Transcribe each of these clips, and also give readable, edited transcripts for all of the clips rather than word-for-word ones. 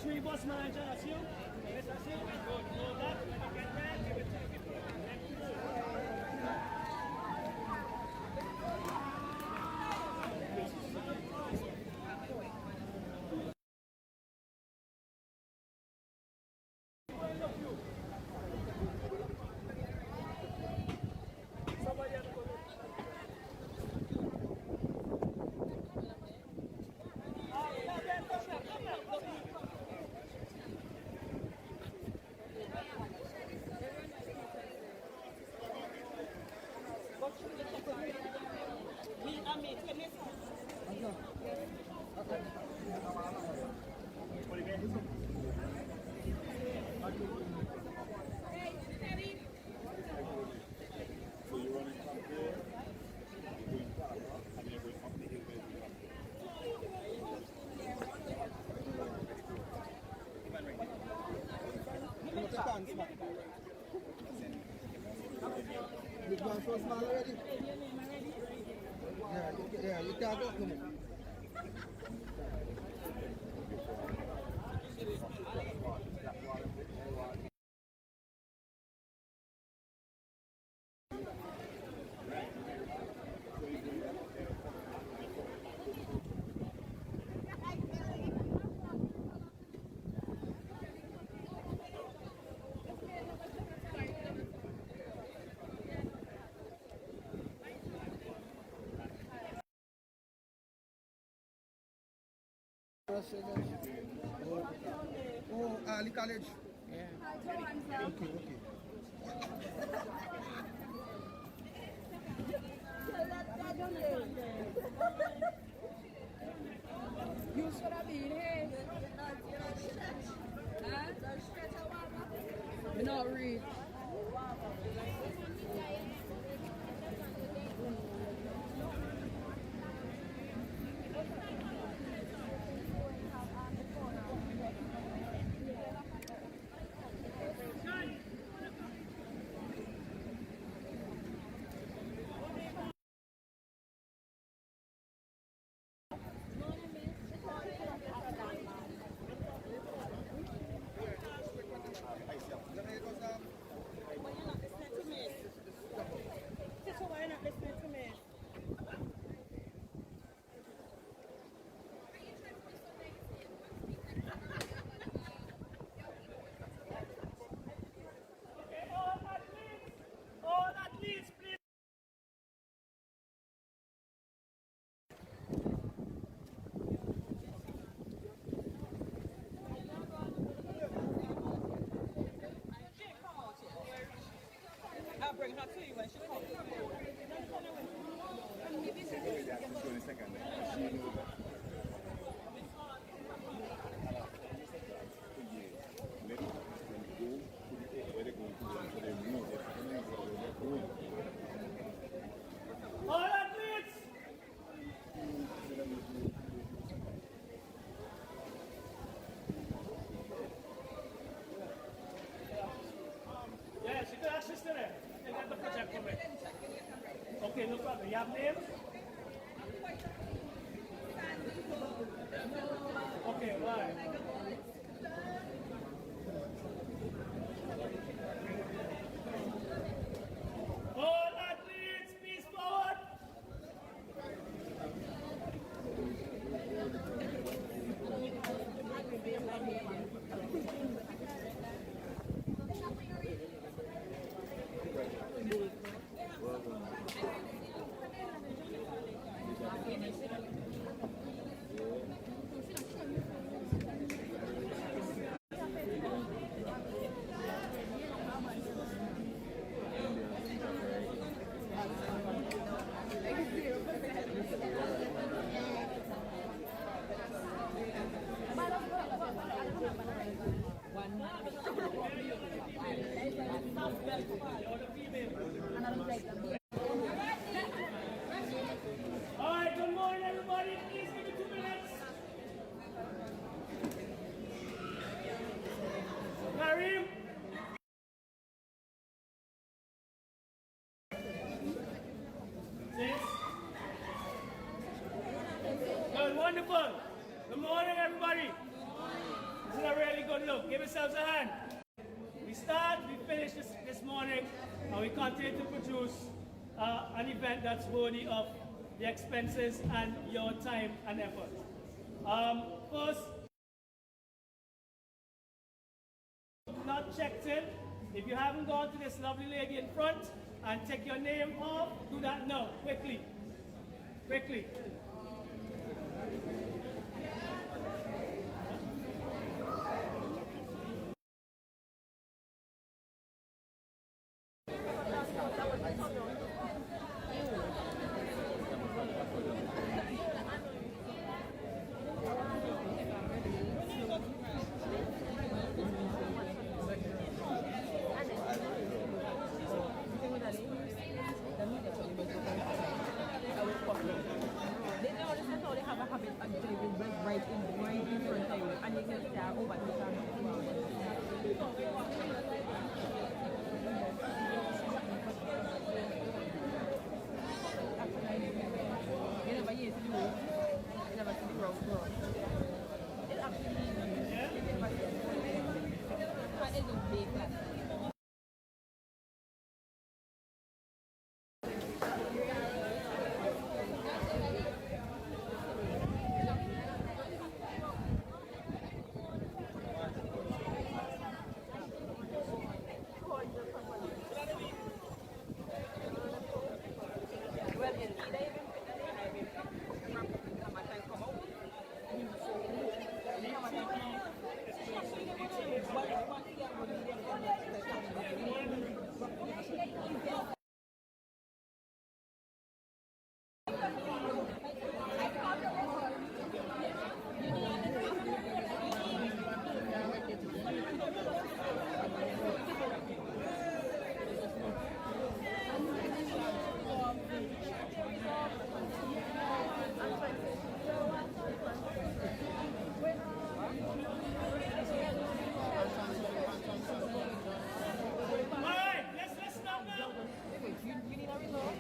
Three bus manager, that's you? Yes, that's you. Good. Hold that. Let me get that. Give it to you. Somebody else go. So you're running from there, you're going far, and you're going up the hill where you You've gone so small already? Yeah, you can't go no more. Oh, Ali College. Yeah. Okay. You should have been here. Huh? You not read. All athletes, please. I'll bring her to you when she comes. All athletes. Yes, you can assist her. You got the project for me. Okay, no problem. You have names? Okay, why? All athletes, please forward. give yourselves a hand. We start, we finish this morning, and we continue to produce an event that's worthy of the expenses and your time and effort. First, not checked in. If you haven't gone to this lovely lady in front and take your name off, do that now, quickly. Quickly.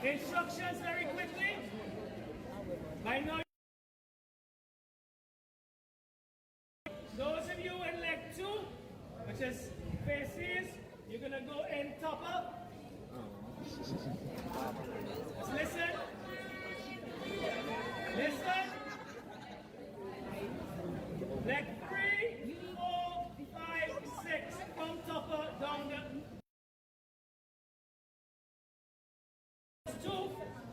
Instructions very quickly. I know those of you in leg 2, which is faces, you're gonna go in top up. Listen. Listen. Leg 3, 4, 5, 6. From topper down the 2,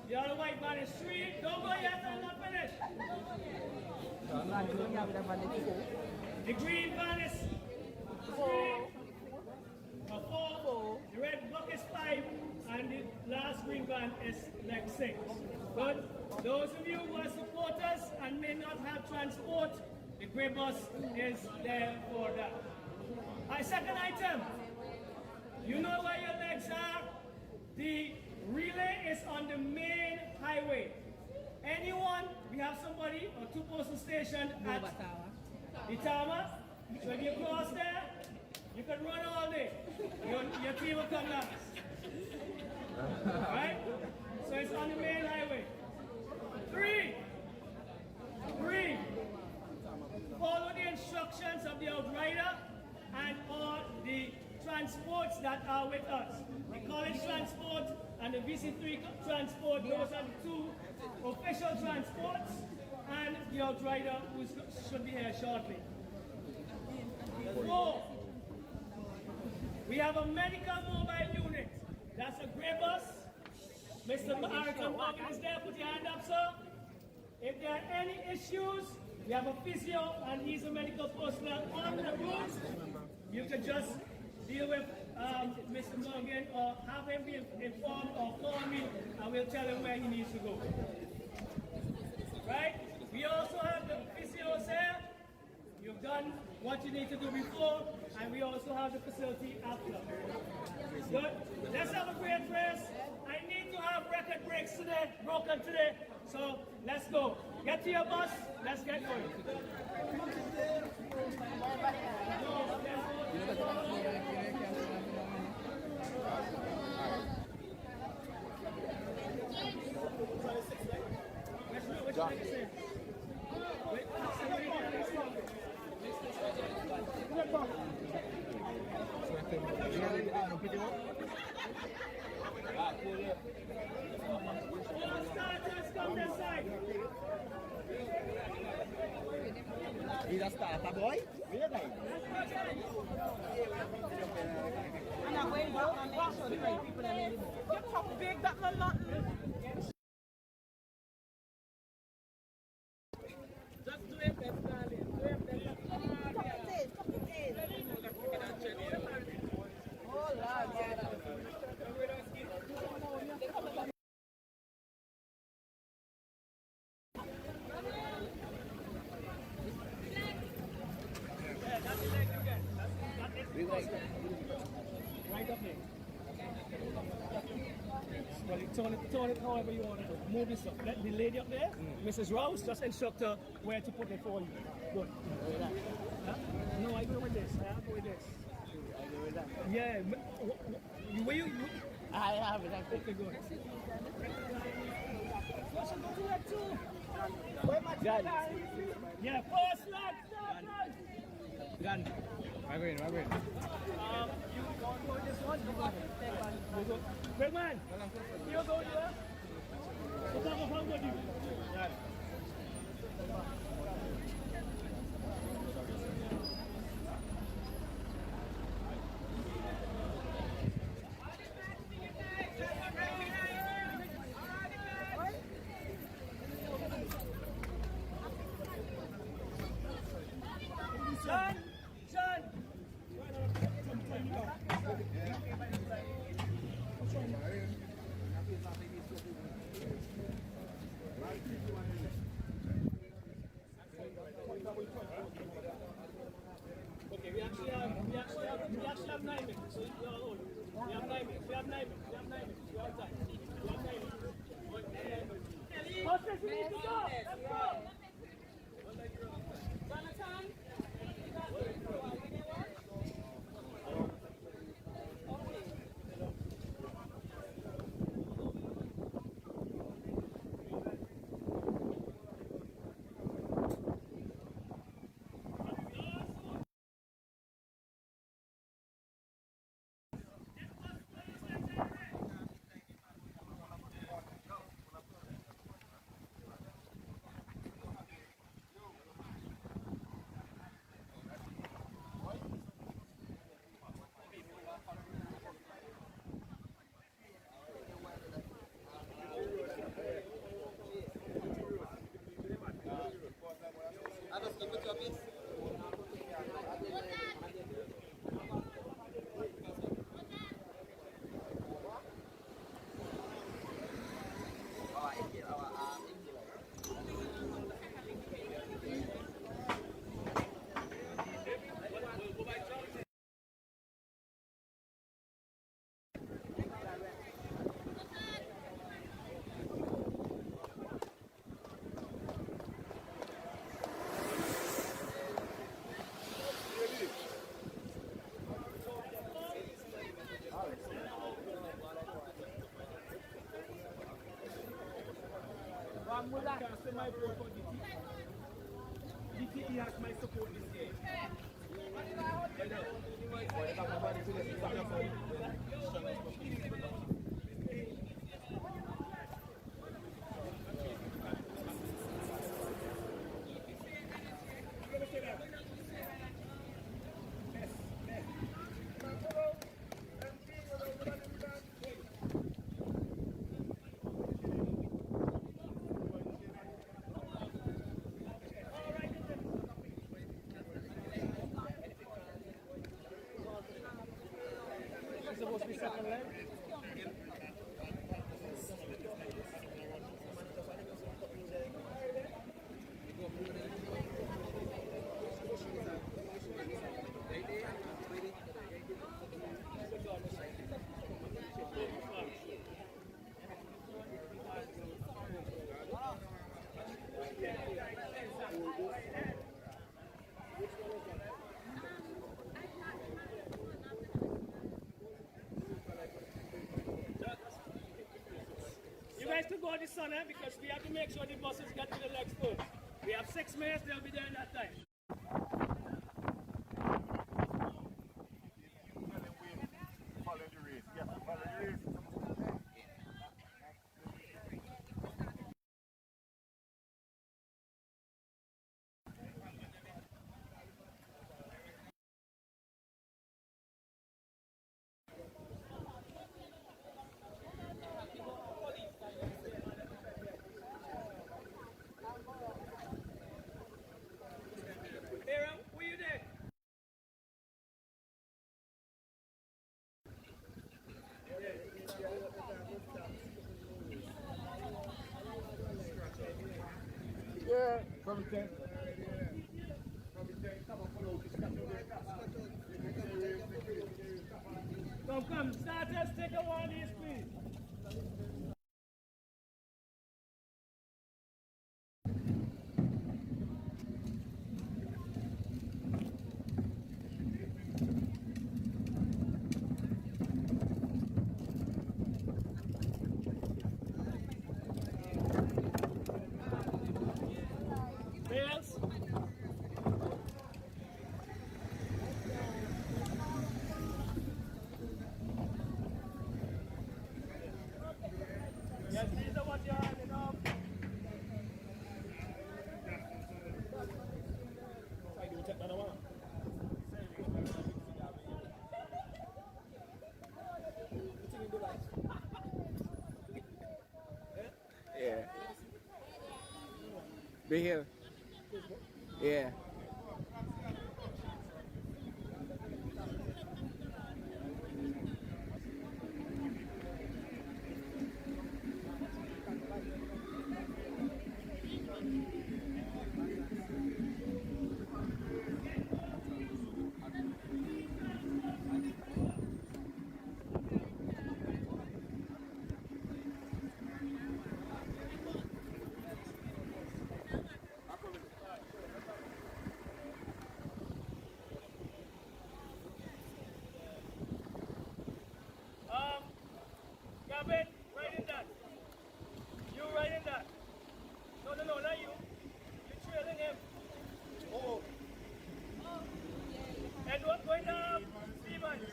the other white man is 3. Don't go yet, I'm not finished. The green van is 3, 4, the red block is 5, and the last green van is leg 6. But those of you who are supporters and may not have transport, the grey bus is there for that. Second item, you know where your legs are? The relay is on the main highway. Anyone, we have somebody or 2-person station at the tower. So if you cross there, you can run all day. Your team will come last. Alright? So it's on the main highway. 3. Follow the instructions of the outrider and all the transports that are with us. The college transport and the VC3 transport, those are the 2 official transports, and the outrider who should be here shortly. 4, we have a medical mobile unit. That's a grey bus. Mr. Marathon Morgan is there. Put your hand up, sir. If there are any issues, we have a physio and he's a medical personnel on the route. You can just deal with Mr. Morgan or have him be informed or call me and we'll tell him where he needs to go. Right? We also have the physios here. You've done what you need to do before, and we also have the facility after. Good. Let's have a great race. I need to have record breaks today, broken today. So let's go. Get to your bus. Let's get going. Which one is it? Wait, All starters come this side. He's a starter boy. Really? And I'm waiting back and make sure the right people are in the boat. Get how big that little nothing. Just do it best, darling. Do it best. Oh, Lord, yeah. Right up there. Well, you turn it however you want to do. Move this up. Let the lady up there, Mrs. Rouse, just instruct her where to put it for you. Good. Huh? No, I go with this. I go with this. I go with that. Yeah. Where you? I have it. Okay, good. Gun. Yeah, first leg. Start leg. Gun. My brain. You don't go this one. You go. Big man. You go here. What's up with you? John. Okay, we actually have 9 minutes. So you're all. We have 9 minutes. We have 9 minutes. We have 9 minutes. We have time. We have 9 minutes. Hostess, we need to go. Let's go. Jonathan. My vote for DTE has my support this game. It's supposed to be second leg. You guys could go this sun, because we have to make sure the buses get to the next first. We have 6 minutes, they'll be there in that time. Follow the race. Come, starters, take a one of these, please. Bales. Yes, these are what you're handing up. Yeah. Be here. Yeah. Gavin, right in that. You right in that. No, not you. You're trailing him. Oh. Edward going up. Stevens.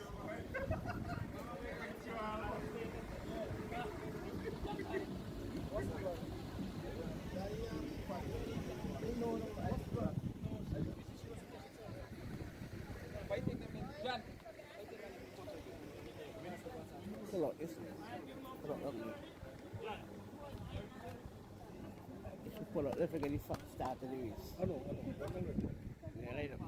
Pull out this. Pull out ugly. If you pull out, let's forget the start of the race. I know. Yeah, right up now.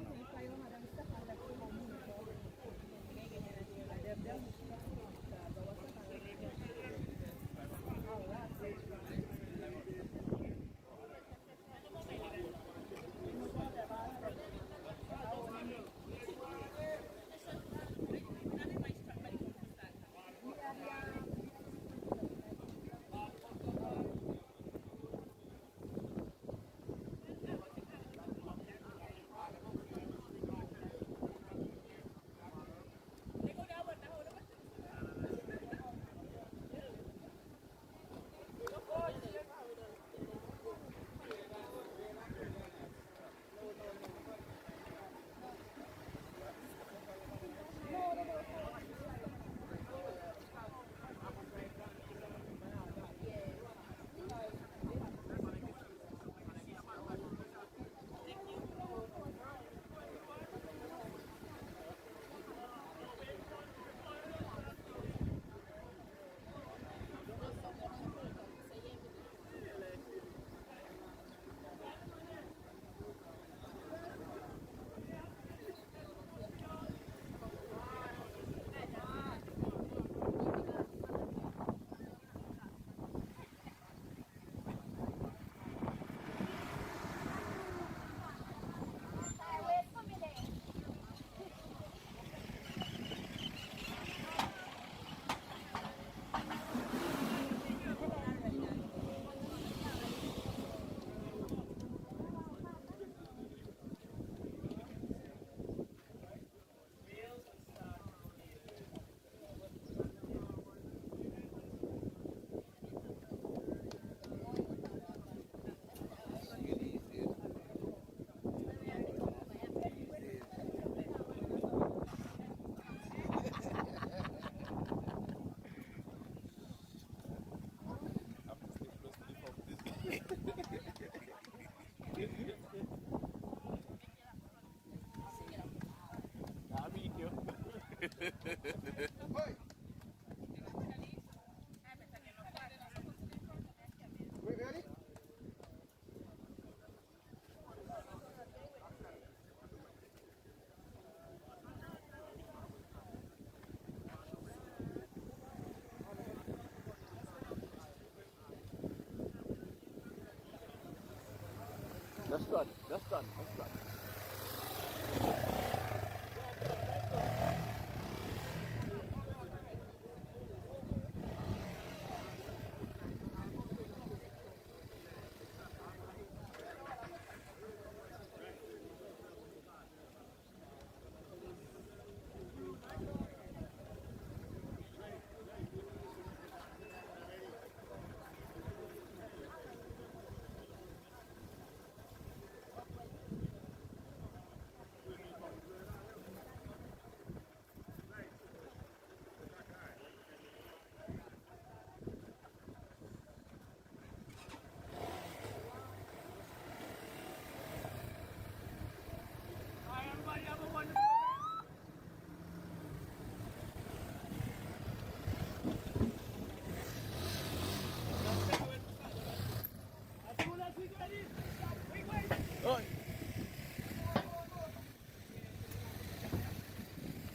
That's done. That's done. That's done. Hi, everybody. Have a wonderful as soon as we get in, wait. Oh,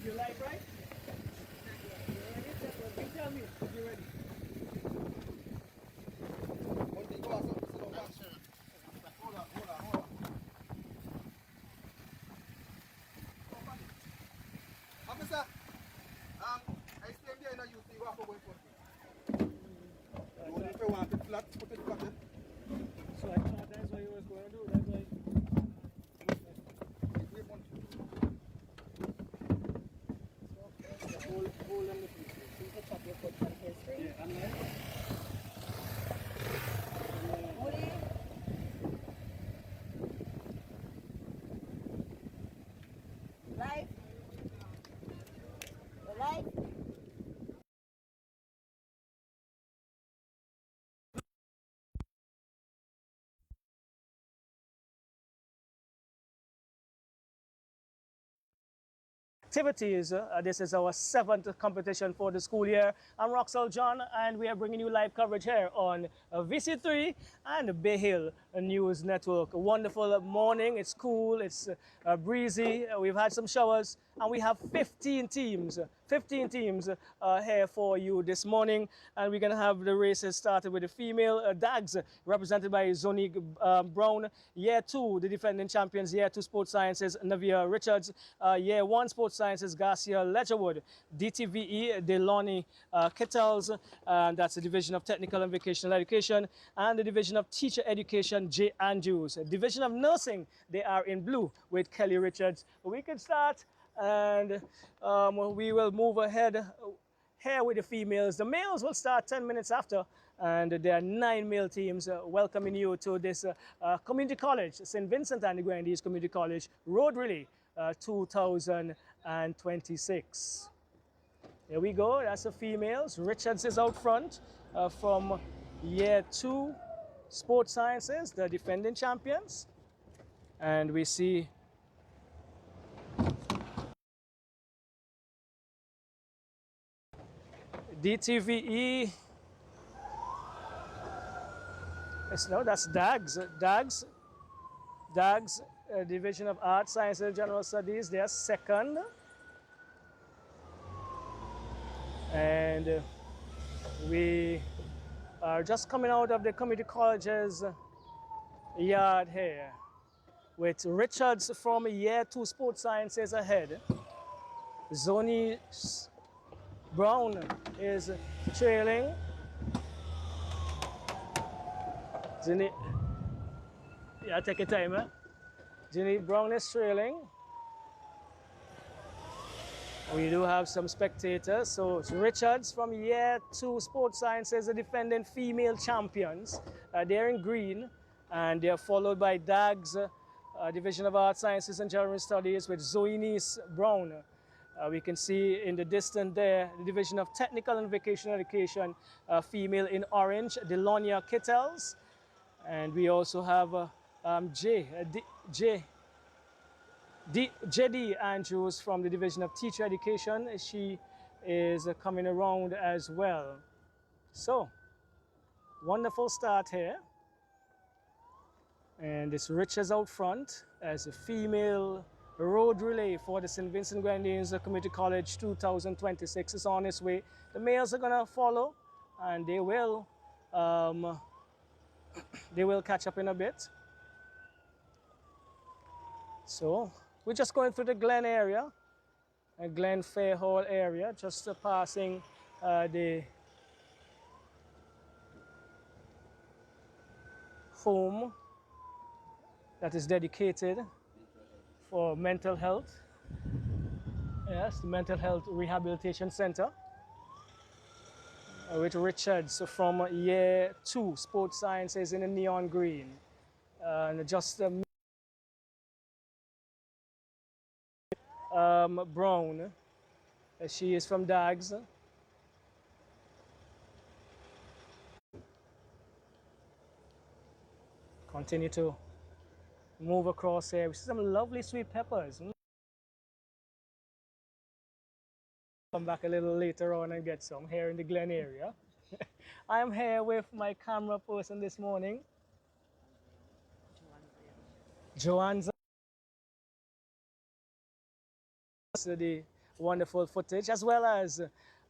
You like, right? You ready? You tell me if you're ready. Officer, I stay there and you see what I'm going for. You if you want it flat, put it flat. So I thought that's what you was going to do. That's why. hold on the piece. So you can chop your foot from history. Yeah, I'm ready. Woody? Life? The life? Activities. This is our 7th competition for the school year. I'm Roxel John, and we are bringing you live coverage here on VC3 and Bay Hill News Network. A wonderful morning. It's cool. It's breezy. We've had some showers, and we have 15 teams. 15 teams here for you this morning, and we're going to have the races started with the female DAGs, represented by Zoni Brown. Year 2, the defending champions. Year 2 Sports Sciences, Navia Richards. Year 1 Sports Sciences, Garcia Ledgerwood. DTVE, Delonnie Kettles, and that's the Division of Technical and Vocational Education, and the Division of Teacher Education, J. Andrews. Division of Nursing, they are in blue with Kelly Richards. We can start, and we will move ahead here with the females. The males will start 10 minutes after, and there are 9 male teams welcoming you to this community college, St. Vincent and the Grenadines Community College Road Relay 2026. Here we go, that's the females. Richards is out front from year 2 Sports Sciences, the defending champions. And we see DTVE. No, that's DAGs. DAGs, Division of Arts, Sciences, and General Studies, they are second. And we are just coming out of the community college's yard here with Richards from year 2 Sports Sciences ahead. Zoni Brown is trailing. Yeah, take your time, eh? Zoni Brown is trailing. We do have some spectators. So it's Richards from year 2 Sports Sciences, the defending female champions. They're in green, and they're followed by DAGs, Division of Arts, Sciences, and General Studies with Zoenis Brown. We can see in the distance there, the Division of Technical and Vocational Education, female in orange, Delonia Kittels. And we also have JD Andrews from the Division of Teacher Education. She is coming around as well. So, wonderful start here. And it's Richards out front as a female road relay for the St. Vincent Grenadines Community College 2026 is on its way. The males are going to follow, and they will catch up in a bit. So we're just going through the Glen area, Glen Fair Hall area, just passing the home that is dedicated for mental health. Yes, the Mental Health Rehabilitation Center with Richards from year 2 Sports Sciences in the neon green. And just Brown, she is from Dags. Continue to move across here. We see some lovely sweet peppers. Come back a little later on and get some here in the Glen area. I am here with my camera person this morning, Joanne. The wonderful footage, as well as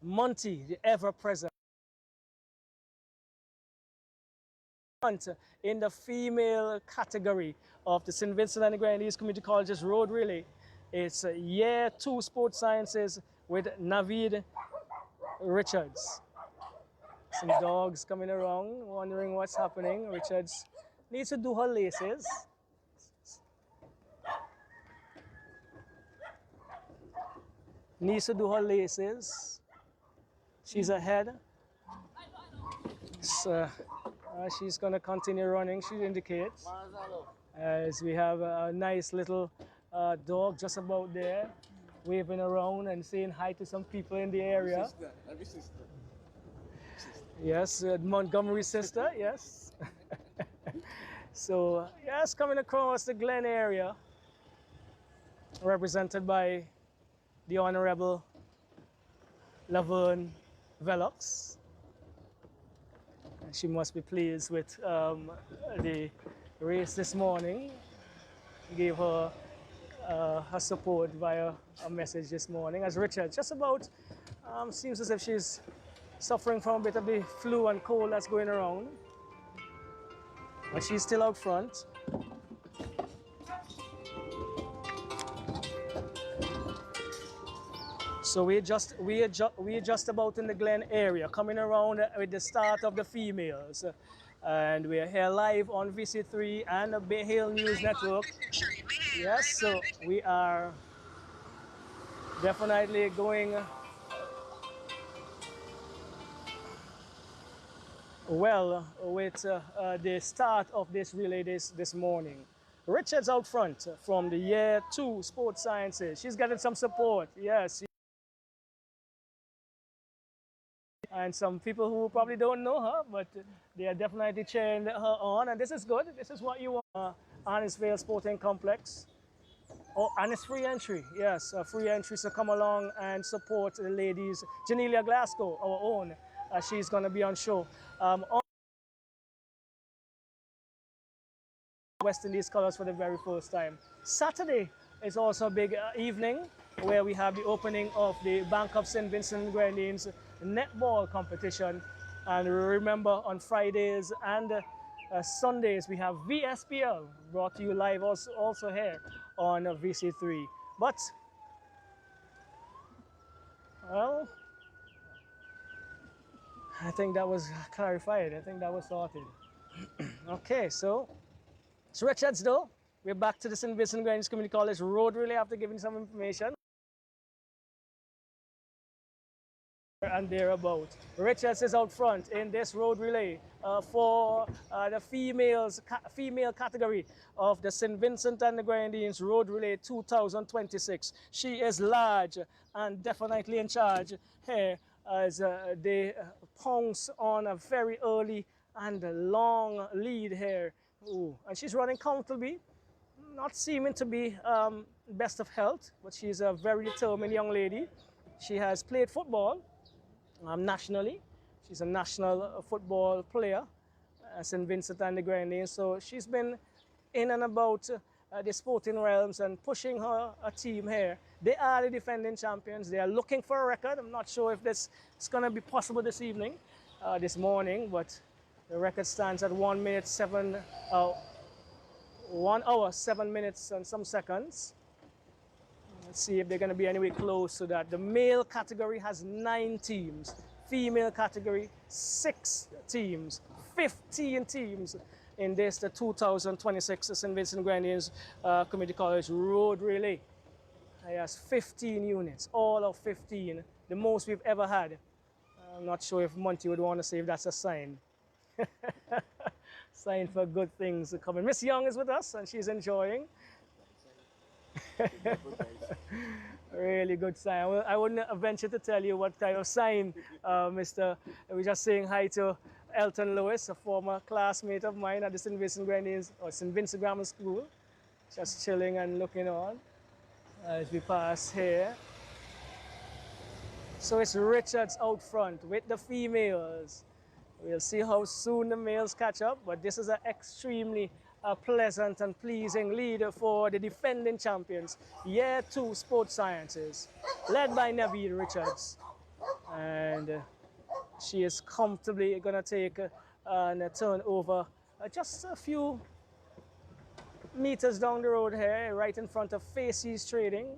Monty, the ever-present in the female category of the St. Vincent and the Grenadines Community College's Road Relay. It's year 2 Sports Sciences with Naveed Richards. Some dogs coming around, wondering what's happening. Richards needs to do her laces. Needs to do her laces. She's ahead. So she's going to continue running, she indicates. As we have a nice little dog just about there, waving around and saying hi to some people in the area. Sister. Yes, Montgomery's sister, yes. So, yes, coming across the Glen area, represented by the Honorable Laverne Velox. She must be pleased with the race this morning. Gave her her support via a message this morning. As Richard, just about seems as if she's suffering from a bit of the flu and cold that's going around. But she's still out front. So we're just about in the Glen area, coming around with the start of the females. And we're here live on VC3 and the Bay Hill News Network. Yes, so we are definitely going well with the start of this relay this morning. Richard's out front from the year 2 Sports Sciences. She's getting some support, yes. And some people who probably don't know her, but they are definitely cheering her on, and this is good. This is what you want. Annisvale Sporting Complex. Oh, and it's free entry, yes, free entry, so come along and support the ladies. Janelia Glasgow, our own, she's going to be on show. On West Indies colours for the very first time. Saturday is also a big evening where we have the opening of the Bank of St. Vincent and Grenadines netball competition. And remember, on Fridays and Sundays we have VSPL brought to you live also here on VC3. But, well, I think that was clarified. I think that was sorted. Okay, so it's Richards though. We're back to the St. Vincent and Grenadines Community College Road Relay after giving some information. And thereabout. Richards is out front in this road relay for the female category of the St. Vincent and the Grenadines Road Relay 2026. She is large and definitely in charge here as they pounce on a very early and long lead here. Ooh. And she's running comfortably, not seeming to be best of health, but she's a very determined young lady. She has played football nationally. She's a national football player, St. Vincent and the Grenadines. So she's been in and about the sporting realms and pushing her team here. They are the defending champions. They are looking for a record. I'm not sure if this is going to be possible this morning, but the record stands at 1 minute 7 1 hour, 7 minutes and some seconds. Let's see if they're going to be anywhere close to that. The male category has 9 teams. Female category, 6 teams. 15 teams in this, the 2026 St. Vincent Grenadines Community College Road Relay. It has 15 units, all of 15, the most we've ever had. I'm not sure if Monty would want to say if that's a sign. Sign for good things coming. Miss Young is with us and she's enjoying. Really good sign. Well, I wouldn't venture to tell you what kind of sign, Mr. We're just saying hi to Elton Lewis, a former classmate of mine at the St. Vincent Grenadines or St. Vincent Grammar School. Just chilling and looking on as we pass here. So it's Richards out front with the females. We'll see how soon the males catch up, but this is an extremely pleasant and pleasing lead for the defending champions, Year 2 Sports Sciences, led by Naveed Richards. And she is comfortably going to take and turn over just a few meters down the road here, right in front of Faces Trading,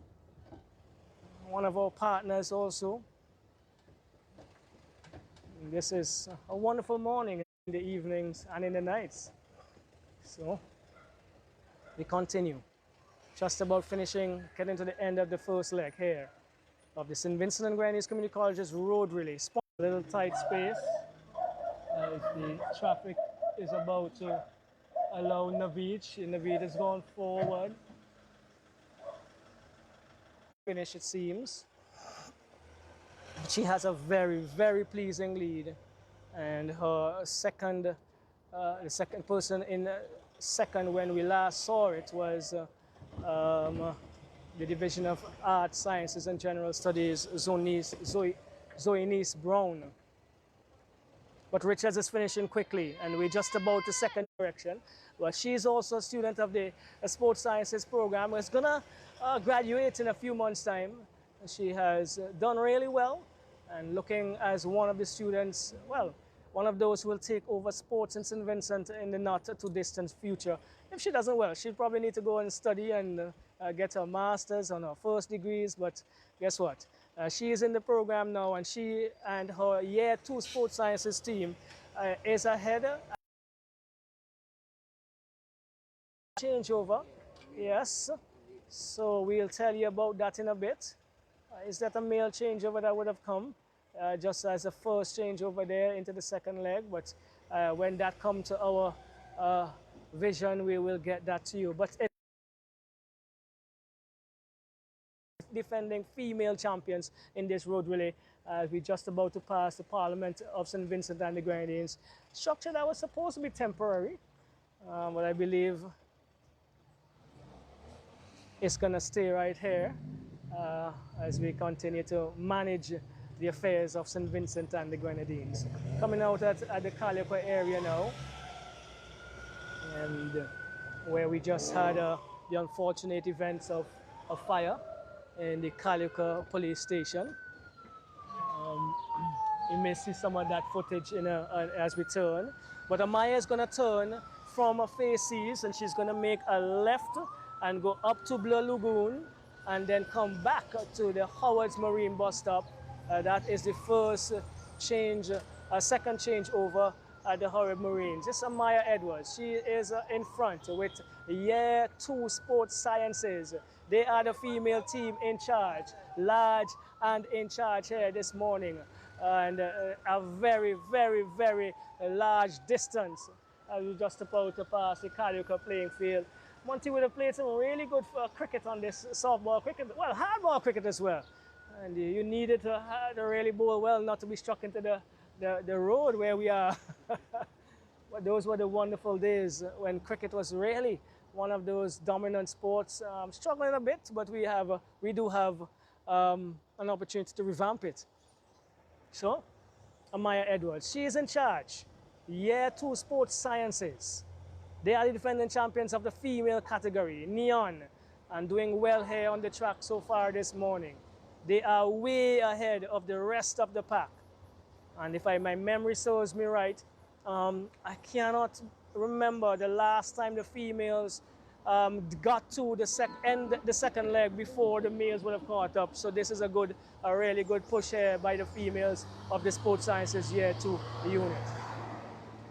one of our partners also. This is a wonderful morning in the evenings and in the nights. So we continue. Just about finishing, getting to the end of the first leg here of the St. Vincent and Grenadines Community College's road relay. A little tight space as the traffic is about to allow Naveed. Naveed has gone forward. Finish, it seems. She has a very, very pleasing lead, and her second, the second person in second when we last saw it was the Division of Arts, Sciences and General Studies, Zoe Nice Brown. But Richards is finishing quickly, and we're just about the second direction. Well, she's also a student of the Sports Sciences program. Is gonna graduate in a few months' time. She has done really well and looking as one of the students, well, one of those who will take over sports in St. Vincent in the not too distant future. If she doesn't well, she'll probably need to go and study and get her master's on her first degrees, but guess what? She is in the program now, and she and her Year 2 Sports Sciences team is ahead. Changeover, yes. So we'll tell you about that in a bit. Is that a male changeover that would have come just as a first changeover there into the second leg? But when that comes to our vision, we will get that to you. But defending female champions in this road relay. We're just about to pass the Parliament of St. Vincent and the Grenadines. Structure that was supposed to be temporary, but I believe it's going to stay right here as we continue to manage the affairs of St. Vincent and the Grenadines. Coming out at the Calico area now, and where we just had the unfortunate events of fire in the Calico police station. You may see some of that footage as we turn. But Amaya is going to turn from Faces, and she's going to make a left and go up to Blue Lagoon and then come back to the Howard's Marine bus stop. That is the first change, second change over at the Howard Marines. This is Amaya Edwards. She is in front with Year 2 Sports Sciences. They are the female team in charge, large and in charge here this morning. And a very, very, very large distance. We're just about to pass the Calico playing field. Monty would have played some really good cricket on this softball cricket, well, hardball cricket as well. And you needed to really bowl well not to be struck into the road where we are. But those were the wonderful days when cricket was really one of those dominant sports. Struggling a bit, but we do have an opportunity to revamp it. So, Amaya Edwards, she is in charge. Year 2 Sports Sciences. They are the defending champions of the female category, Neon, and doing well here on the track so far this morning. They are way ahead of the rest of the pack. And if my memory serves me right, I cannot remember the last time the females got to the second leg before the males would have caught up. So this is a really good push here by the females of the Sports Sciences Year 2 unit.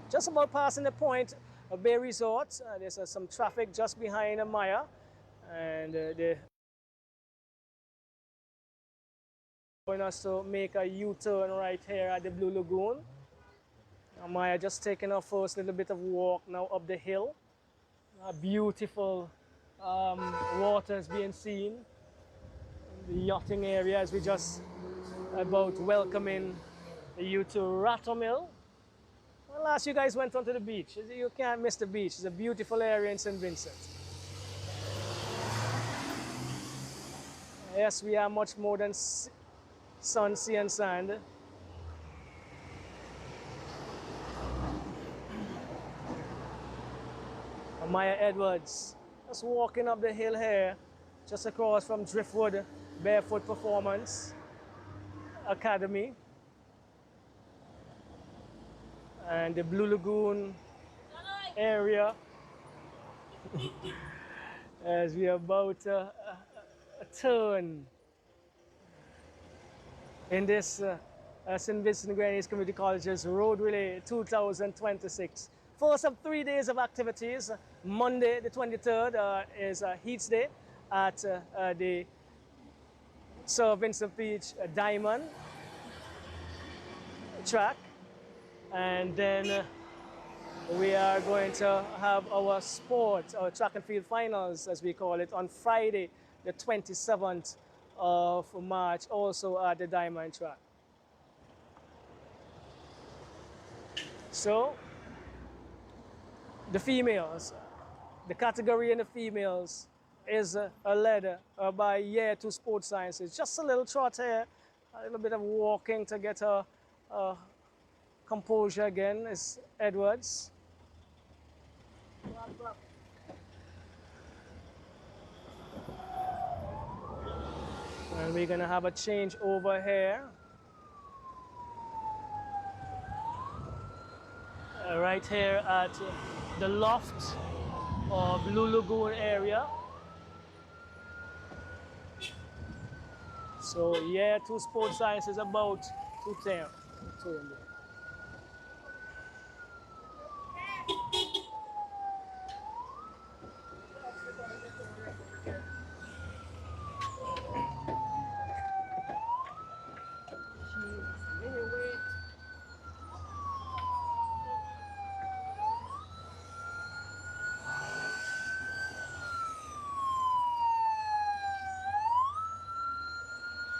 Just about passing the point of Bay Resort, there's some traffic just behind Maya, and they're going us to make a U-turn right here at the Blue Lagoon. Maya just taking our first little bit of walk now up the hill. Beautiful waters being seen. The yachting area as we just about welcoming you to Rattle Mill. Well, last you guys went onto the beach. You can't miss the beach. It's a beautiful area in St. Vincent. Yes, we are much more than sun, sea and sand. Maya Edwards just walking up the hill here, just across from Driftwood Barefoot Performance Academy. And the Blue Lagoon area as we are about a turn in this St. Vincent Grenadines Community College's Road Relay 2026. First of 3 days of activities. Monday the 23rd is Heats Day at the Sir Vincent Beach Diamond track. And then we are going to have our track and field finals, as we call it, on Friday, the 27th of March, also at the Diamond track. So, the females, the category in the females is led by Year 2 Sports Sciences. Just a little trot here, a little bit of walking to get her composure again is Edwards. And we're gonna have a change over here. Right here at the loft or Blue Lagoon area. So Year 2 Sports Science is about to turn.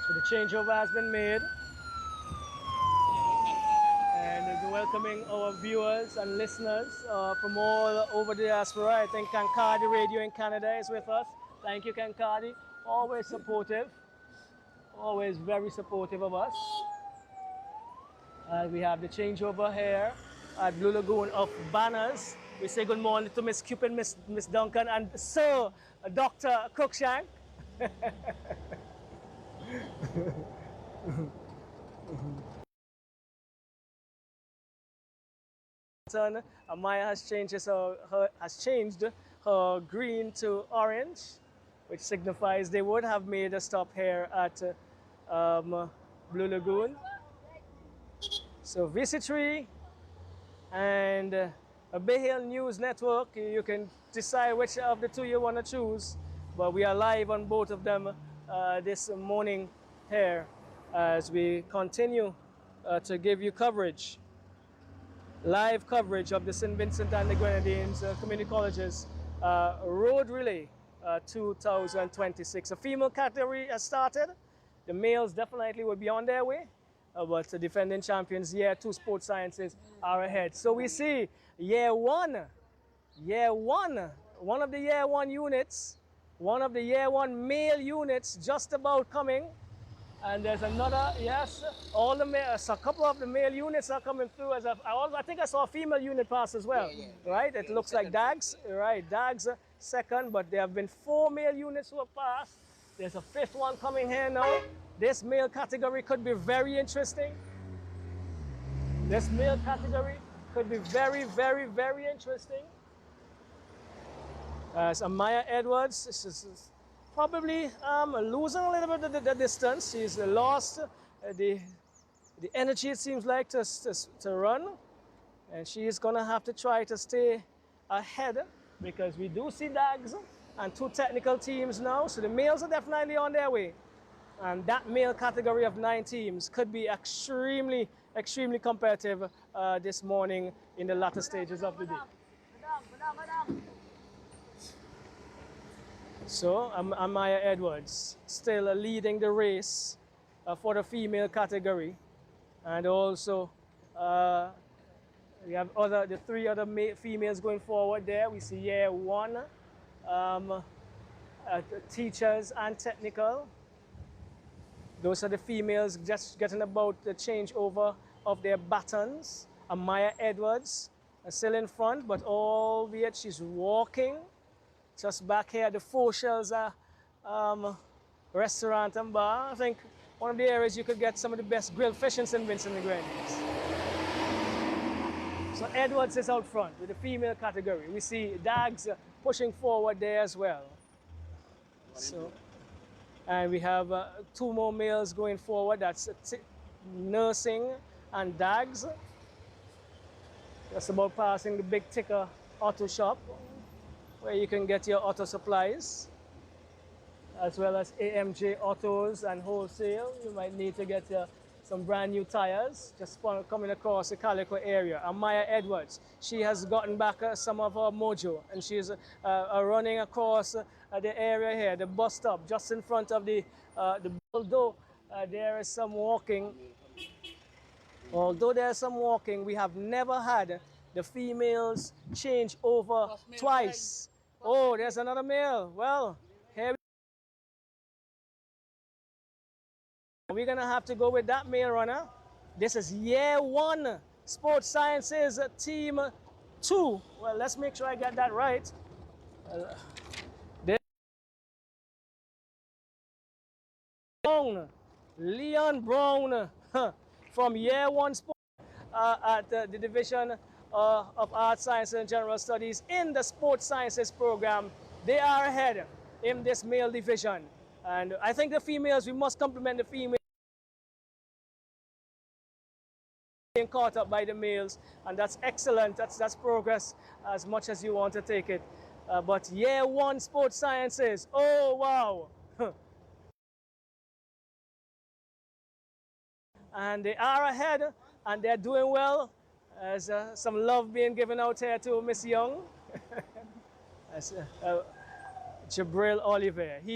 So the changeover has been made. And we're welcoming our viewers and listeners from all over the diaspora. I think Kankadi Radio in Canada is with us. Thank you, Kankadi. Always supportive. Always very supportive of us. We have the changeover here at Blue Lagoon of banners. We say good morning to Miss Cupid, Miss Duncan, and Sir Dr. Cruikshank. Maya has changed her green to orange, which signifies they would have made a stop here at Blue Lagoon. So VC3 and Bay Hill News Network, you can decide which of the two you want to choose, but we are live on both of them this morning here as we continue to give you coverage. Live coverage of the St. Vincent and the Grenadines Community Colleges Road Relay 2026. A female category has started. The males definitely will be on their way, but the defending champions Year 2 Sports Sciences are ahead. So we see Year 1, one of the Year 1 units, one of the Year 1 male units just about coming. And there's another, yes, all the a couple of the male units are coming through. I think I saw a female unit pass as well, right? It looks like Dags, right? Dags second, but there have been 4 male units who have passed. There's a 5th one coming here now. This male category could be very interesting. This male category could be very, very, very interesting. As Amaya Edwards is probably losing a little bit of the distance. She's lost the energy, it seems like, to run. And she is going to have to try to stay ahead because we do see DAGs and two technical teams now. So the males are definitely on their way. And that male category of 9 teams could be extremely, extremely competitive this morning in the latter stages of the day. So Amaya Edwards still leading the race for the female category. And also we have the 3 other females going forward there. We see year 1, teachers and technical. Those are the females just getting about the changeover of their batons. Amaya Edwards still in front, but albeit she's walking. Just back here at the Four Shells restaurant and bar. I think one of the areas you could get some of the best grilled fish in St. Vincent and the Grenadines. So Edwards is out front with the female category. We see Dags pushing forward there as well. So, and we have 2 more males going forward. That's nursing and Dags. Just about passing the Big Ticker Auto Shop, where you can get your auto supplies, as well as AMJ Autos and wholesale. You might need to get some brand new tires just coming across the Calico area. Amaya Edwards, she has gotten back some of her mojo, and she's running across the area here, the bus stop, just in front of the although there is some walking. Although there's some walking, we have never had the females change over twice. Oh, there's another male. Well, here we're gonna have to go with that male runner. This is year 1, Sports Sciences team 2. Well, let's make sure I get that right. Leon Brown from year 1 sport at the division of Arts, Science and General Studies in the Sports Sciences program. They are ahead in this male division. And I think the females, we must compliment the females being caught up by the males, and that's excellent. That's progress as much as you want to take it. But year 1 Sports Sciences, oh wow. And they are ahead, and they're doing well. There's some love being given out here to Miss Young. That's Jabril Oliver. He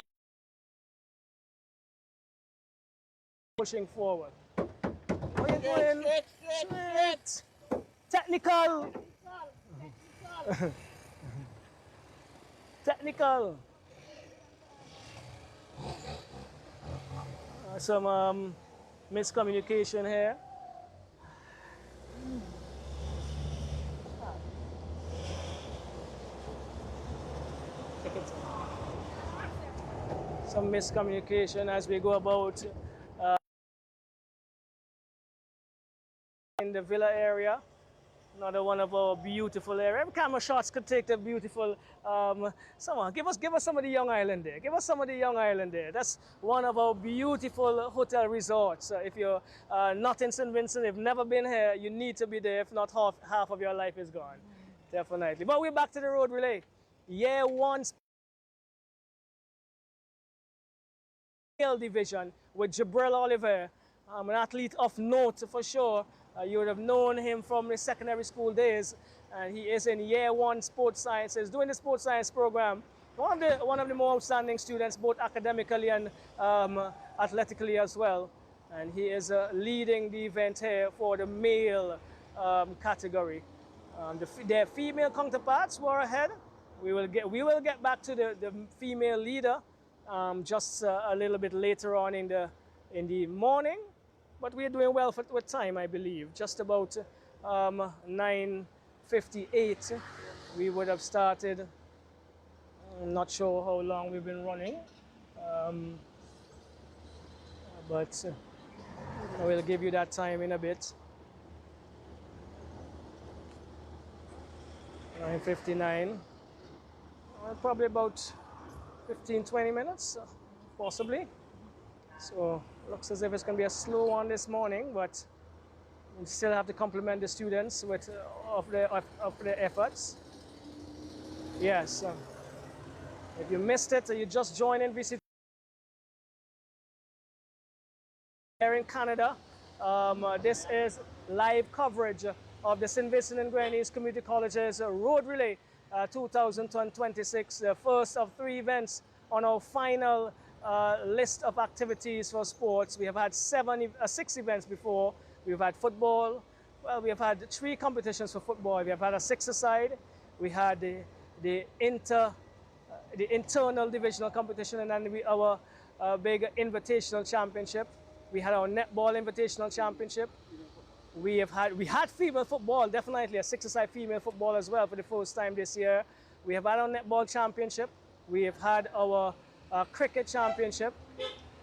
pushing forward. What are you doing? Straight. Technical. Technical. Some miscommunication here. Some miscommunication as we go about in the villa area. Another one of our beautiful areas. Camera shots could take the beautiful. Someone give us some of the Young Island there. Give us some of the Young Island there. That's one of our beautiful hotel resorts. If you're not in St. Vincent, if you've never been here, you need to be there. If not, half of your life is gone. Definitely. But we're back to the road relay. Year 1 male division with Jabril Oliver, an athlete of note for sure. You would have known him from his secondary school days, and he is in year 1 Sports Sciences, doing the Sports Science program. One of the more outstanding students, both academically and athletically as well. And he is leading the event here for the male category. Their female counterparts were ahead. We will get back to the female leader just a little bit later on in the morning. But we're doing well with time, I believe. Just about 9:58, we would have started. I'm not sure how long we've been running, but I will give you that time in a bit. 9:59. Probably about 15-20 minutes, possibly. So looks as if it's going to be a slow one this morning, but we still have to compliment the students with of their efforts. Yes. If you missed it or you just joined in, visit here in Canada. This is live coverage of the St. Vincent and Grenadines Community College's Road Relay 2026, the first of 3 events on our final list of activities for sports. We have had 6 events before. We've had football. Well, we have had 3 competitions for football. We have had a 6-a-side. We had the internal divisional competition, and then our big invitational championship. We had our netball invitational championship. We had female football, definitely a 6-a-side female football as well for the first time this year. We have had our netball championship. We have had our cricket championship.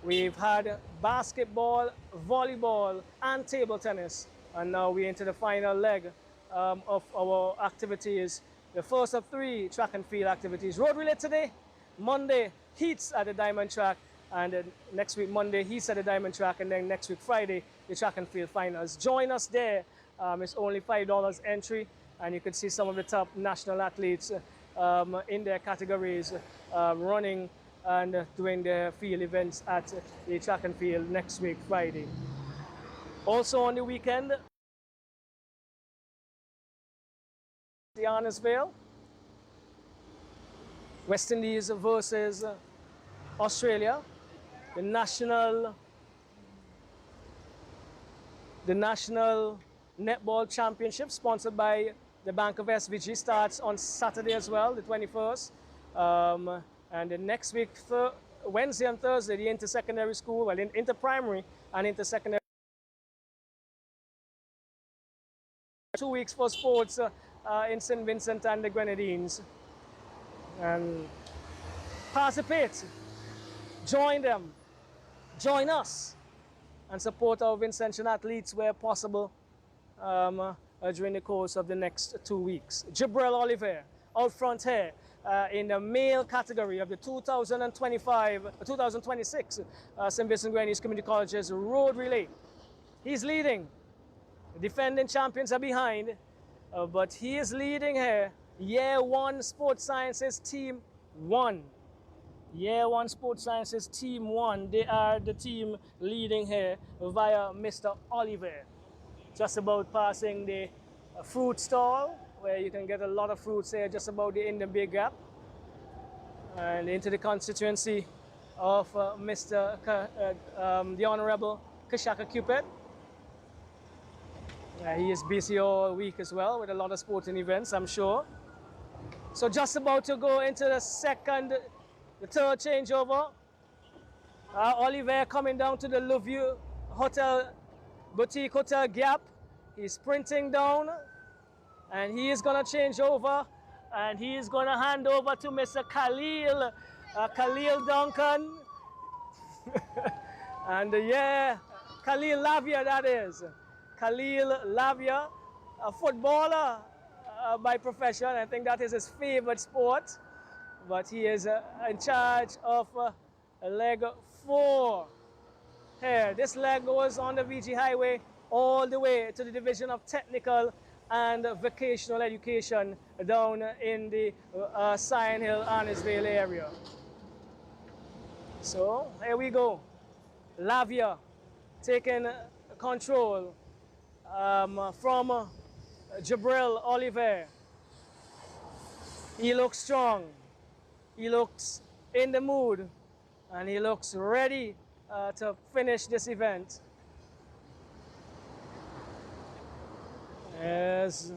We've had basketball, volleyball, and table tennis. And now we're into the final leg of our activities. The first of 3 track and field activities. Road relay today, Monday, heats at the Diamond Track, and then next week, Monday, heats at the Diamond Track, and then next week, Friday, the track and field finals. Join us there. It's only $5 entry, and you can see some of the top national athletes in their categories running and doing their field events at the track and field next week, Friday. Also on the weekend, the Arnesville, West Indies versus Australia, the national netball championship sponsored by the Bank of SVG starts on Saturday as well, the 21st. And the next week, Wednesday and Thursday, the inter-secondary school, well, inter-primary and inter-secondary. 2 weeks for sports in St. Vincent and the Grenadines. And participate, join them, join us, and support our Vincentian athletes where possible during the course of the next 2 weeks. Jabril Oliver, out front here in the male category of the 2026 St. Vincent Grenadines Community College's Road Relay. He's leading. The defending champions are behind, but he is leading here. Year 1 Sports Sciences Team 1. Year 1 Sports Sciences Team 1. They are the team leading here via Mr. Oliver. Just about passing the fruit stall, where you can get a lot of fruits here, just about in the big gap. And into the constituency of the Honorable Kashaka Cupid. He is busy all week as well with a lot of sporting events, I'm sure. So just about to go into the third changeover. Oliver coming down to the Louvre Hotel, Boutique Hotel Gap. He's sprinting down, and he is gonna change over, and he is gonna hand over to Mr. Khalil Duncan. And yeah, Khalil Lavia, that is. Khalil Lavia, a footballer by profession. I think that is his favorite sport. But he is in charge of leg 4 here. This leg goes on the VG Highway all the way to the Division of Technical and Vocational Education down in the Sion Hill, Arnesville area. So here we go. Lavia taking control from Jabril Oliver. He looks strong. He looks in the mood, and he looks ready to finish this event. As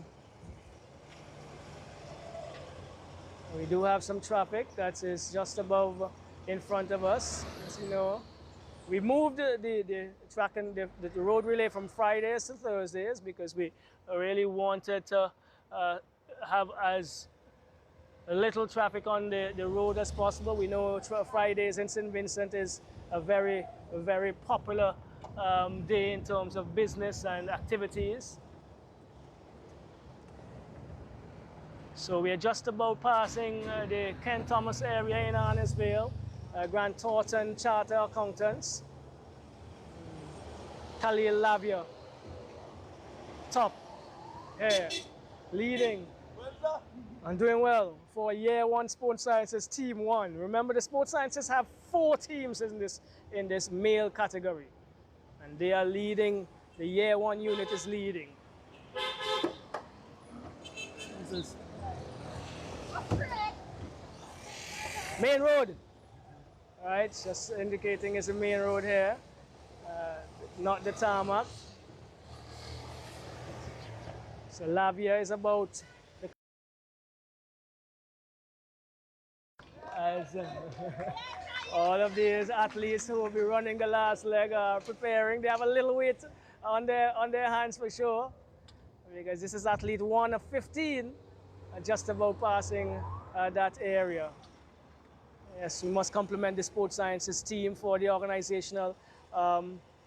we do have some traffic that is just above in front of us, as you know. We moved the track and the road relay from Fridays to Thursdays because we really wanted to have as little traffic on the road as possible. We know Fridays in St. Vincent is a very, very popular day in terms of business and activities. So we're just about passing the Ken Thomas area in Arnesville, Grant Thornton Charter Accountants, Khalil Lavia, top here, leading and doing well for Year 1 Sports Sciences Team 1. Remember, the Sports Sciences have 4 teams in this male category, and they are leading. The Year 1 unit is leading. This is main road. All right, just indicating it's a main road here, not the tarmac. So Lavia is about the as all of these athletes who will be running the last leg are preparing. They have a little weight on their hands for sure, because this is athlete 1 of 15, just about passing that area. Yes, we must compliment the Sports Sciences team for the organizational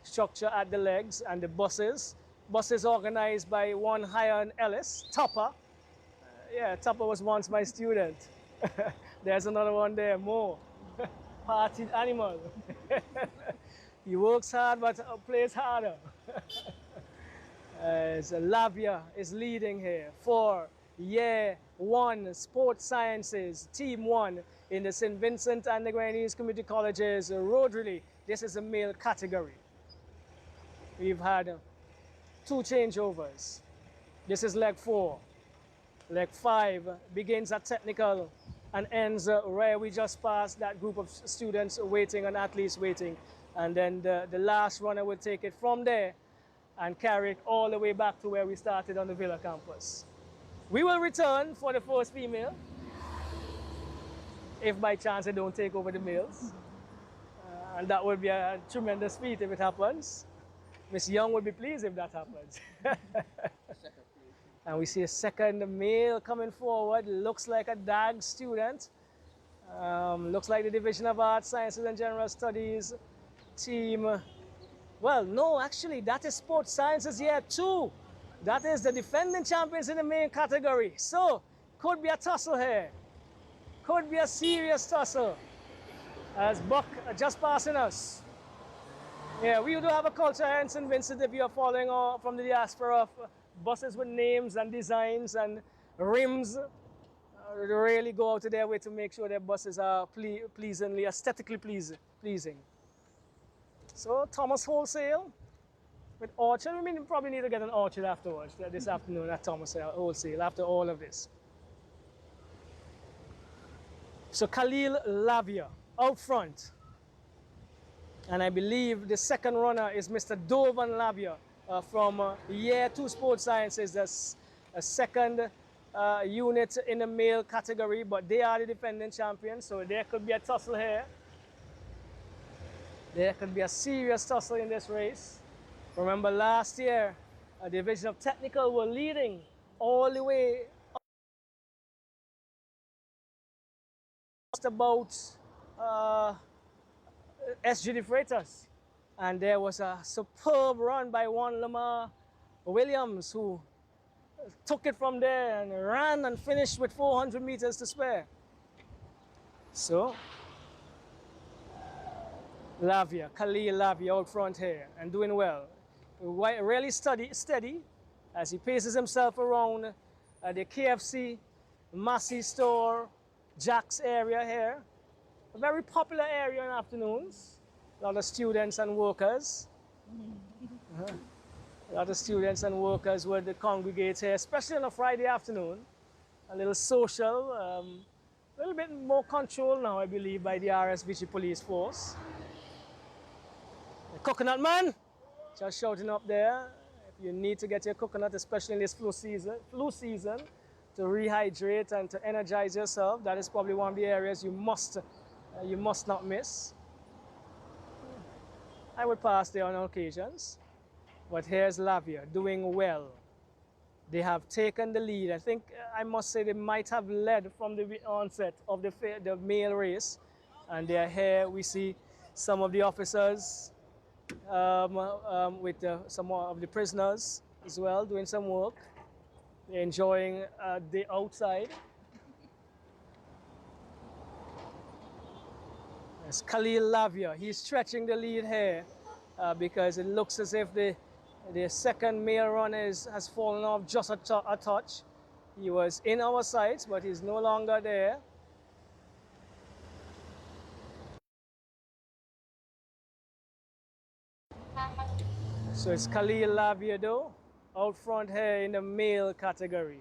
structure at the legs and the buses. Buses organized by one Hyan Ellis, Topper. Yeah, Topper was once my student. There's another one there, more. Party animal. He works hard but plays harder. So Lavia is leading here for Year 1 Sports Sciences Team 1 in the St. Vincent and the Grenadines Community College's road relay. This is a male category. We've had 2 changeovers. This is leg 4. Leg 5 begins at technical and ends where we just passed that group of students waiting and athletes waiting. And then the last runner will take it from there and carry it all the way back to where we started on the Villa campus. We will return for the first female, if by chance they don't take over the males. And that would be a tremendous feat if it happens. Miss Young would be pleased if that happens. And we see a second male coming forward. Looks like a DAG student. Looks like the Division of Arts, Sciences and General Studies team. Well, no, actually, that is Sports Sciences Year 2. That is the defending champions in the main category. So, could be a tussle here. Could be a serious tussle. As Buck just passing us. Yeah, we do have a culture here in St. Vincent if you're following from the diaspora of buses with names and designs and rims. They really go out of their way to make sure their buses are pleasingly, aesthetically pleasing. So Thomas Wholesale with Orchard. We probably need to get an Orchard afterwards, this afternoon at Thomas Wholesale after all of this. So Khalil Lavia out front. And I believe the second runner is Mr. Dovan Lavia from Year 2 Sports Sciences, that's a second unit in the male category, but they are the defending champions, so there could be a tussle here. There could be a serious tussle in this race. Remember last year, a Division of Technical were leading all the way up just about SVG Freighters. And there was a superb run by one Lamar Williams who took it from there and ran and finished with 400 meters to spare. So, Lavia, Khalil Lavia out front here and doing well. Really steady as he paces himself around the KFC, Massey store, Jack's area here. A very popular area in afternoons. A lot of students and workers. A lot of students and workers would congregate here, especially on a Friday afternoon. A little social, a little bit more control now, I believe, by the RSVG police force. The coconut man, just shouting up there. If you need to get your coconut, especially in this flu season, to rehydrate and to energize yourself, that is probably one of the areas you must not miss. I would pass there on occasions, but here's Lavia doing well. They have taken the lead. I think I must say they might have led from the onset of the male race, and they are here. We see some of the officers with some of the prisoners as well doing some work. enjoying the outside. It's Khalil Lavia. He's stretching the lead here because it looks as if the second male runner has fallen off just a touch. He was in our sights, but he's no longer there. So it's Khalil Lavia though, out front here in the male category.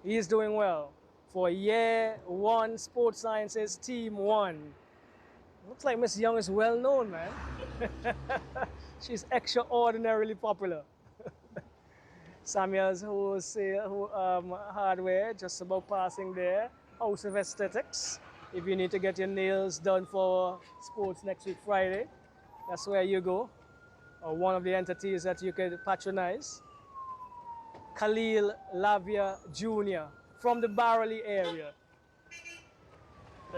He's doing well for Year 1 Sports Sciences Team 1. Looks like Miss Young is well known, man. She's extraordinarily popular. Samuel's hardware, just about passing there. House of Aesthetics. If you need to get your nails done for sports next week Friday, that's where you go. Or one of the entities that you could patronize. Khalil Lavia Jr. from the Barley area.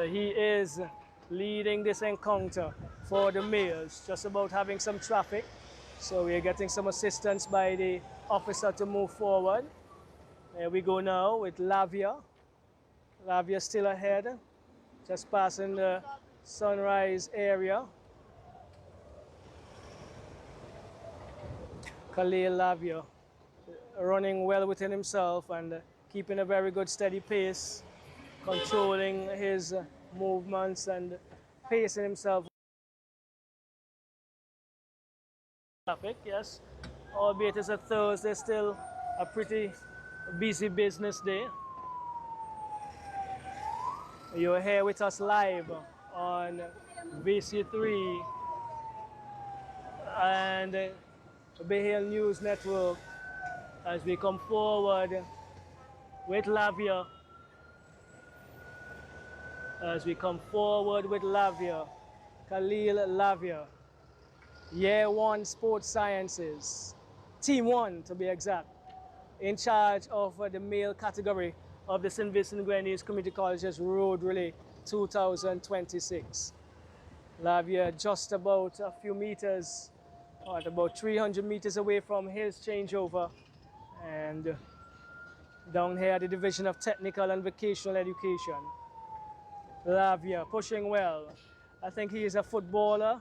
He is leading this encounter for the males, just about having some traffic. So we're getting some assistance by the officer to move forward. There we go now with Lavia. Lavia still ahead, just passing the Sunrise area. Khalil Lavia running well within himself and keeping a very good steady pace, controlling his movements and pacing himself. Traffic, yes, albeit it's a Thursday, still a pretty busy business day. You're here with us live on VC3 and Bay Hill News Network as we come forward with Lavia. As we come forward with Lavia, Khalil Lavia, Year 1 Sports Sciences, Team 1 to be exact, in charge of the male category of the St. Vincent Grenadines Community College's Road Relay 2026. Lavia just about a few meters, at about 300 meters away from his changeover, and down here at the Division of Technical and Vocational Education. Lavia pushing well. I think he is a footballer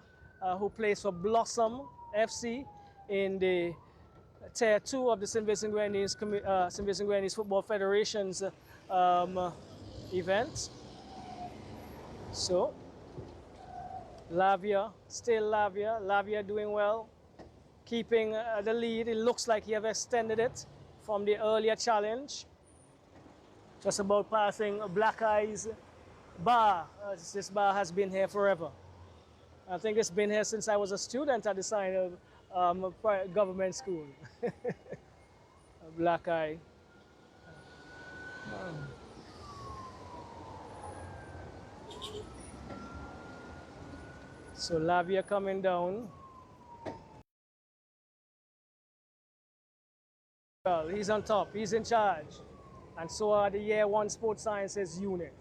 who plays for Blossom FC in the Tier 2 of the St. Vincent Grenadines Football Federation's event. So, Lavia, still Lavia doing well, keeping the lead. It looks like he has extended it from the earlier challenge. Just about passing Black Eyes bar. This bar has been here forever. I think it's been here since I was a student at the side of government school. Black Eye. So Lavia coming down. Well, he's on top, he's in charge. And so are the Year 1 Sports Sciences unit.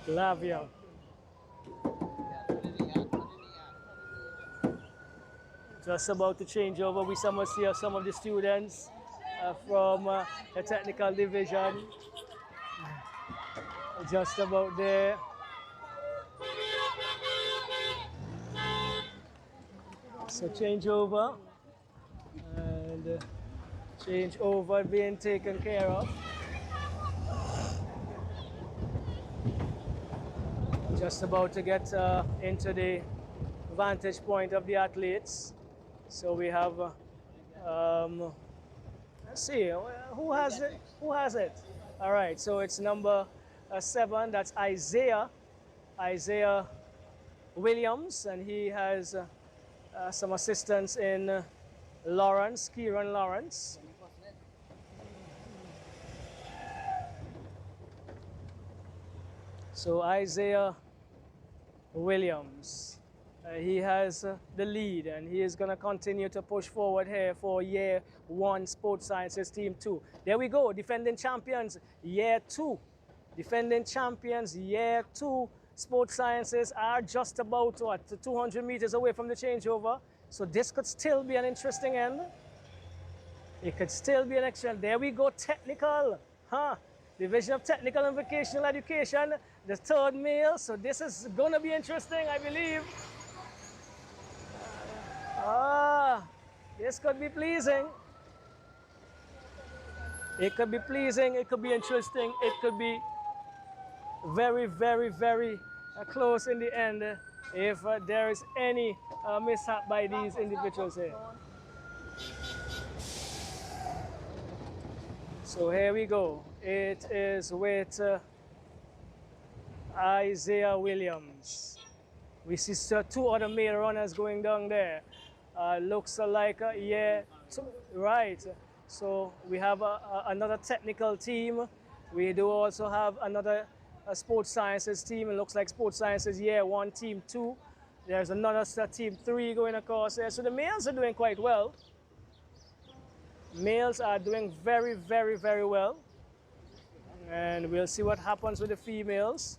Lavia. Just about to change over. We see some of the students from the technical division. Just about there. So change over. And change over being taken care of. Just about to get into the vantage point of the athletes. So we have, let's see, who has it? Who has it? All right, so it's number 7, that's Isaiah Williams, and he has some assistance in Kieran Lawrence. So Isaiah Williams, he has the lead, and he is going to continue to push forward here for Year 1 Sports Sciences Team 2. There we go, defending champions Year 2. Defending champions Year 2 Sports Sciences are just about, what, 200 meters away from the changeover. So this could still be an interesting end. It could still be an excellent. There we go, technical. Huh? Division of Technical and Vocational Education, the third male. So this is going to be interesting, I believe. This could be pleasing. It could be pleasing. It could be interesting. It could be very, very, very close in the end if there is any mishap by these individuals here. So here we go. It is with Isaiah Williams. We see two other male runners going down there. Looks like, right. So we have another technical team. We do also have another sports sciences team. It looks like sports sciences year 1, team 2. There's another team 3 going across there. So the males are doing quite well. Males are doing very, very, very well. And we'll see what happens with the females.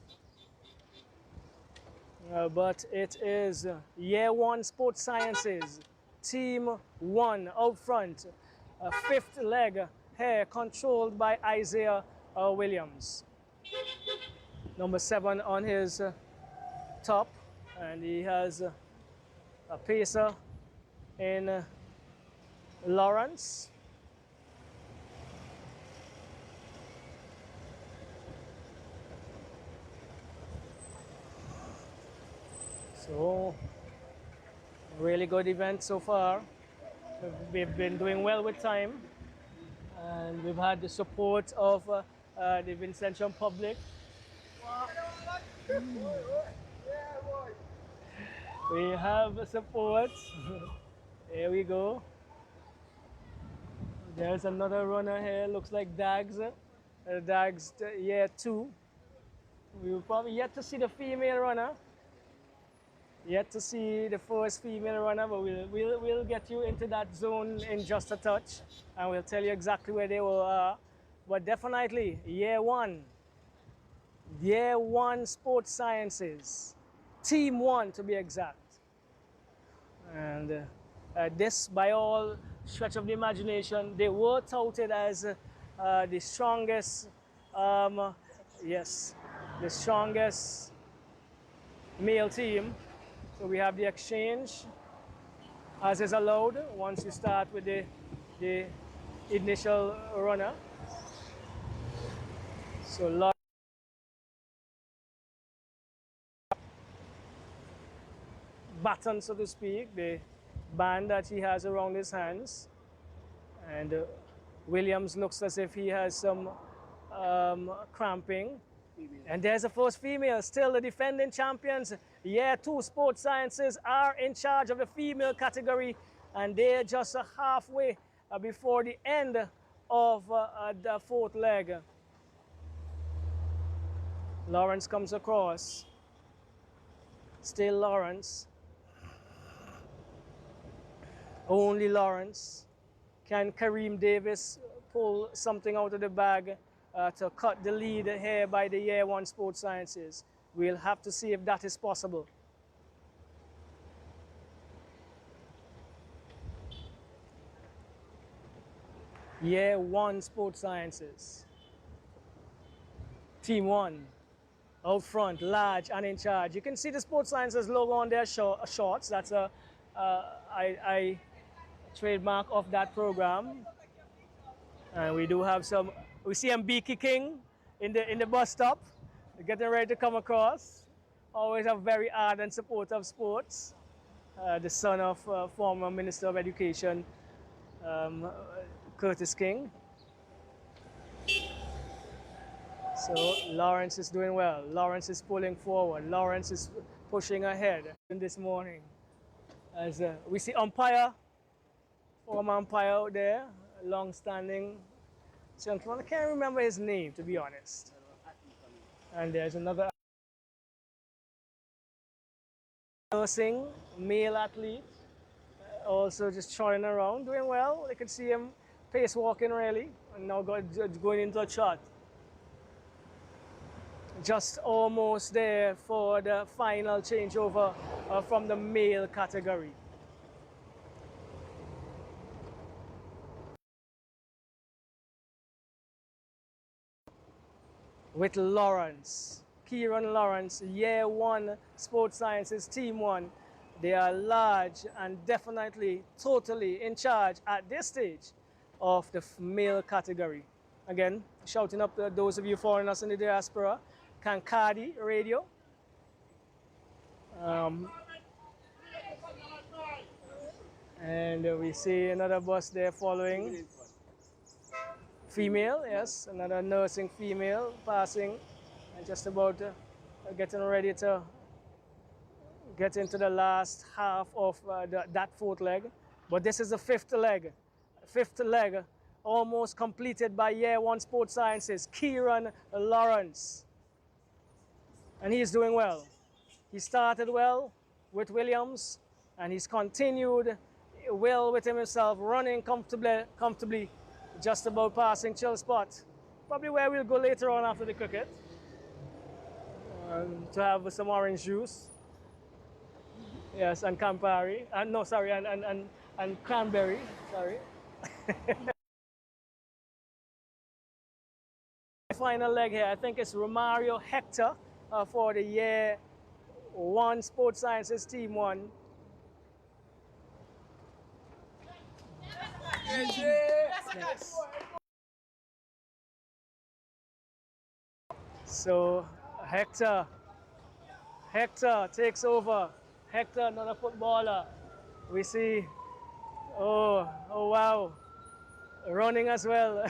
But it is year 1 sports sciences, team 1 out front, 5th leg here controlled by Isaiah Williams. Number 7 on his top, and he has a pacer in Lawrence. So, really good event so far. We've been doing well with time, and we've had the support of the Vincentian public. We have support. Here we go. There's another runner here, looks like Dags. Dags year 2. We will probably yet to see the female runner. Yet to see the first female runner, but we'll get you into that zone in just a touch, and we'll tell you exactly where they are. But definitely, year 1 sports sciences, team 1 to be exact. And this, by all stretch of the imagination, they were touted as the strongest, the strongest male team. So we have the exchange, as is allowed once you start with the initial runner. So baton, so to speak, the band that he has around his hands. And Williams looks as if he has some cramping. And there's the first female, still the defending champions. Year 2 sports sciences are in charge of the female category, and they're just halfway before the end of the 4th leg. Lawrence comes across. Still Lawrence. Only Lawrence. Can Kareem Davis pull something out of the bag to cut the lead here by the year 1 sports sciences? We'll have to see if that is possible. Year 1 sports sciences. Team 1, out front, large and in charge. You can see the sports sciences logo on their shorts. That's I trademark of that program. And we do have some. We see Mbiki King in the bus stop, getting ready to come across. Always a very ardent supporter of sports. The son of former Minister of Education, Curtis King. So Lawrence is doing well. Lawrence is pulling forward. Lawrence is pushing ahead this morning. As we see umpire, former umpire out there, long-standing gentleman. I can't remember his name, to be honest. And there's another nursing male athlete, also just trotting around, doing well. You can see him pace walking really, and now going into a trot. just almost there for the final changeover from the male category. With Lawrence, Kieran Lawrence, Year 1 Sports Sciences, Team 1. They are large and definitely, totally in charge at this stage of the male category. Again, shouting up to those of you foreigners in the diaspora, Kankadi Radio. And we see another bus there following. Female, yes, another nursing female passing and just about getting ready to get into the last half of that fourth leg. But this is the fifth leg almost completed by Year 1 Sports Sciences, Kieran Lawrence. And he's doing well. He started well with Williams and he's continued well with himself, running comfortably, just about passing Chill Spot. Probably where we'll go later on after the cricket to have some orange juice. Yes, and Campari. No, sorry, and cranberry. Sorry. Final leg here, I think it's Romario Hector for the Year 1 Sports Sciences Team 1. Yes. So Hector takes over. Hector, another footballer. We see, oh wow, running as well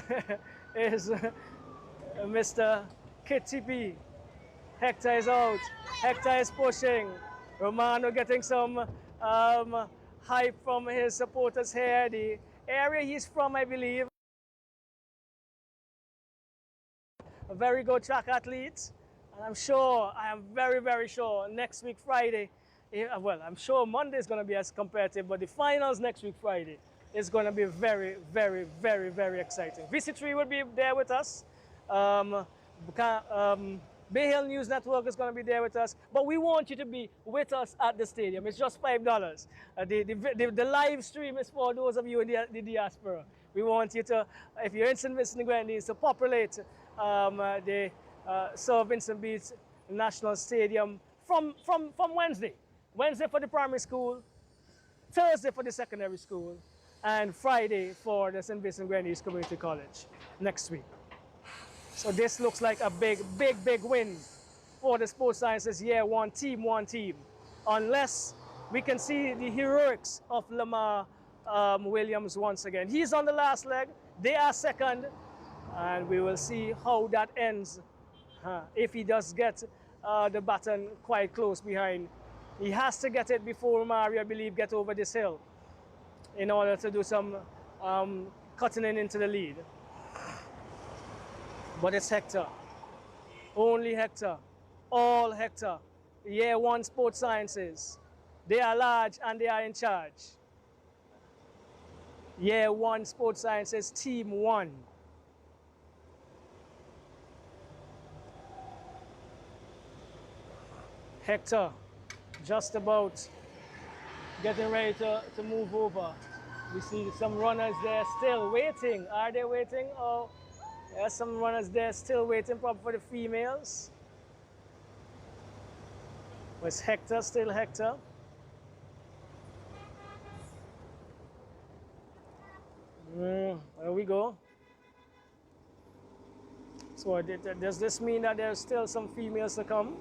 is Mr. Kitipi. Hector is out. Hector is pushing. Romano getting some hype from his supporters here. The area he's from, I believe. A very good track athlete. And I'm sure, I am very, very sure next week Friday, well, I'm sure Monday is going to be as competitive, but the finals next week Friday is going to be very, very, very, very exciting. VC3 will be there with us. Bay Hill News Network is going to be there with us, but we want you to be with us at the stadium. It's just $5. The live stream is for those of you in the diaspora. We want you to, if you're in St. Vincent and Grenadines, to populate the Sir Vincent Beach National Stadium from Wednesday. Wednesday for the primary school, Thursday for the secondary school, and Friday for the St. Vincent and Grenadines Community College next week. So this looks like a big, big, big win for the Sports Sciences Year 1 Team 1 team. Unless we can see the heroics of Lamar Williams once again. He's on the last leg. They are second. And we will see how that ends. If he does get the baton quite close behind. He has to get it before Mario, I believe, get over this hill in order to do some cutting into the lead. But it's Hector. Only Hector. All Hector. Year 1 Sports Sciences. They are large and they are in charge. Year 1 Sports Sciences Team 1. Hector just about getting ready to move over. We see some runners there still waiting. Are they waiting? Oh, there's some runners there still waiting probably for the females. Was Hector still Hector? There we go. So does this mean that there's still some females to come?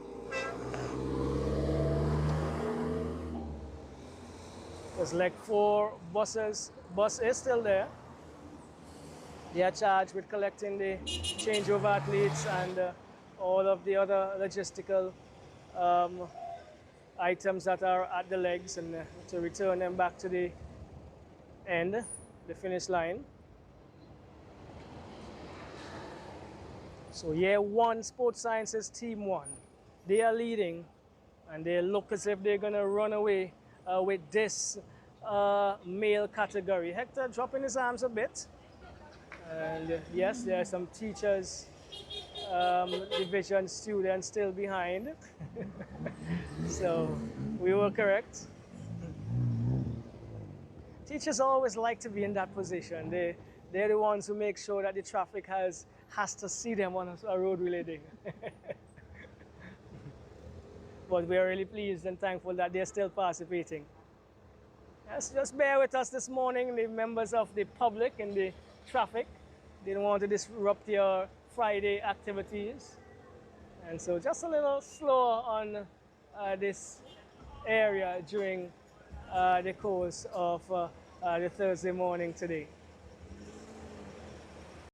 There's like 4 buses. Bus is still there. They are charged with collecting the changeover athletes and all of the other logistical items that are at the legs and to return them back to the end, the finish line. So Year 1 Sports Sciences Team 1, they are leading and they look as if they're gonna run away with this male category. Hector dropping his arms a bit. And yes, there are some teachers division students still behind. So we were correct. Teachers always like to be in that position. They're the ones who make sure that the traffic has to see them on a road relay day. But we are really pleased and thankful that they're still participating. Yes, just bear with us this morning, the members of the public in the traffic. Didn't want to disrupt your Friday activities. And so just a little slower on this area during the course of the Thursday morning today.